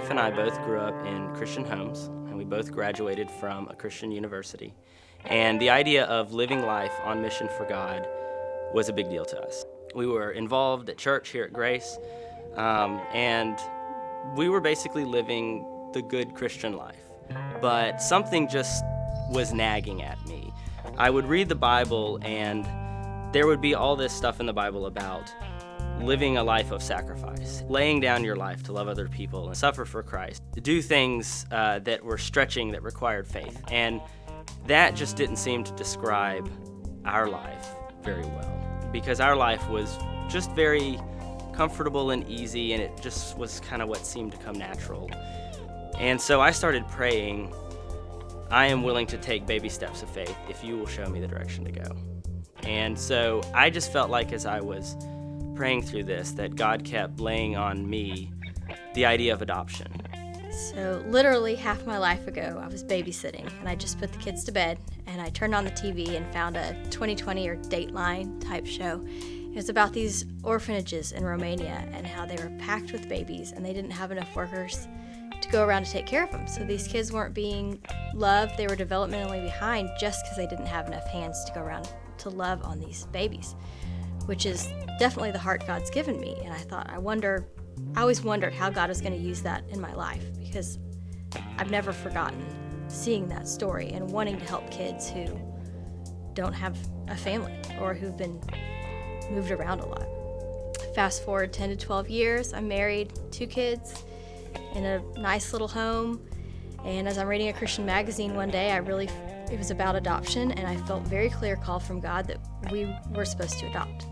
wife and I both grew up in Christian homes, and we both graduated from a Christian university. And the idea of living life on mission for God was a big deal to us. We were involved at church here at Grace, and we were basically living the good Christian life. But something just was nagging at me. I would read the Bible, and there would be all this stuff in the Bible about living a life of sacrifice, laying down your life to love other people and suffer for Christ, to do things that were stretching, that required faith. And that just didn't seem to describe our life very well, because our life was just very comfortable and easy, and it just was kind of what seemed to come natural. And so I started praying, I am willing to take baby steps of faith if you will show me the direction to go. And so I just felt like as I was praying through this, that God kept laying on me the idea of adoption. So literally half my life ago, I was babysitting, and I just put the kids to bed, and I turned on the TV and found a 2020 or Dateline type show. It was about these orphanages in Romania and how they were packed with babies, and they didn't have enough workers to go around to take care of them. So these kids weren't being loved, they were developmentally behind just because they didn't have enough hands to go around to love on these babies, which is definitely the heart God's given me. And I thought, I always wondered how God was going to use that in my life, because I've never forgotten seeing that story and wanting to help kids who don't have a family or who've been moved around a lot. Fast forward 10 to 12 years, I'm married, 2 kids, in a nice little home. And as I'm reading a Christian magazine one day, it was about adoption, and I felt very clear call from God that we were supposed to adopt.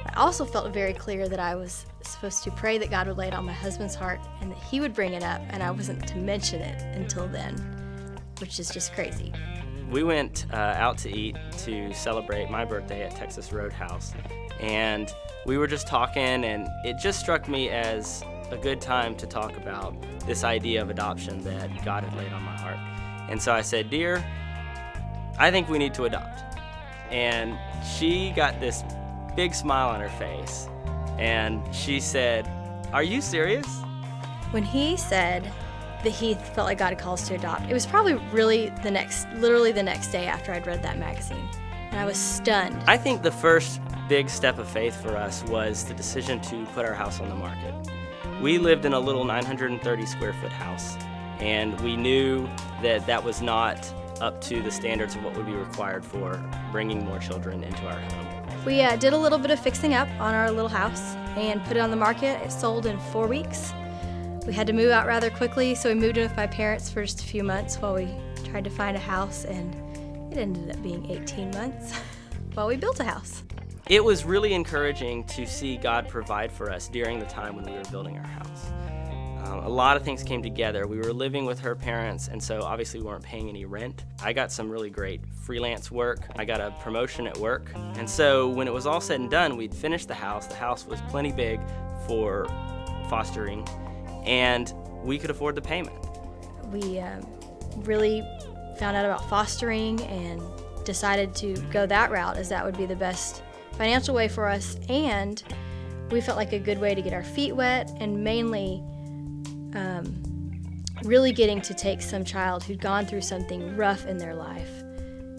I also felt very clear that I was supposed to pray that God would lay it on my husband's heart and that he would bring it up, and I wasn't to mention it until then, which is just crazy. We went out to eat to celebrate my birthday at Texas Roadhouse, and we were just talking, and it just struck me as a good time to talk about this idea of adoption that God had laid on my heart. And so I said, "Dear, I think we need to adopt." And she got this big smile on her face, and she said, "Are you serious?" When he said that he felt like God had called us to adopt, it was probably literally the next day after I'd read that magazine, and I was stunned. I think the first big step of faith for us was the decision to put our house on the market. We lived in a little 930 square foot house, and we knew that that was not up to the standards of what would be required for bringing more children into our home. We did a little bit of fixing up on our little house and put it on the market. It sold in 4 weeks. We had to move out rather quickly, so we moved in with my parents for just a few months while we tried to find a house, and it ended up being 18 months while we built a house. It was really encouraging to see God provide for us during the time when we were building our house. A lot of things came together. We were living with her parents, and so obviously we weren't paying any rent. I got some really great freelance work. I got a promotion at work. And so when it was all said and done, we'd finished the house. The house was plenty big for fostering, and we could afford the payment. We really found out about fostering and decided to go that route, as that would be the best financial way for us, and we felt like a good way to get our feet wet, and mainly really getting to take some child who'd gone through something rough in their life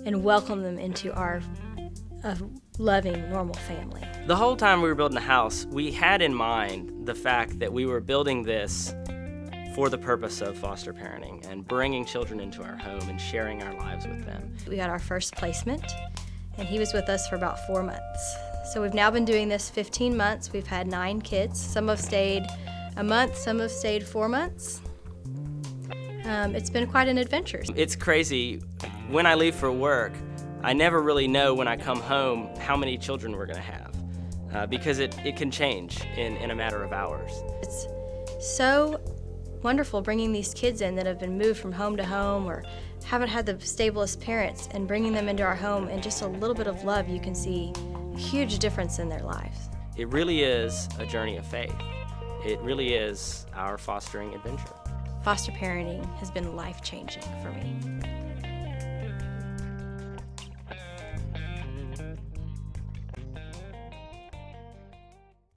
and welcome them into our loving, normal family. The whole time we were building the house, we had in mind the fact that we were building this for the purpose of foster parenting and bringing children into our home and sharing our lives with them. We got our first placement, and he was with us for about 4 months. So we've now been doing this 15 months. We've had 9 kids. Some have stayed a month, some have stayed 4 months. It's been quite an adventure. It's crazy. When I leave for work, I never really know when I come home how many children we're going to have, because it can change in a matter of hours. It's so wonderful bringing these kids in that have been moved from home to home or haven't had the stablest parents, and bringing them into our home, and just a little bit of love, you can see a huge difference in their lives. It really is a journey of faith. It really is our fostering adventure. Foster parenting has been life-changing for me.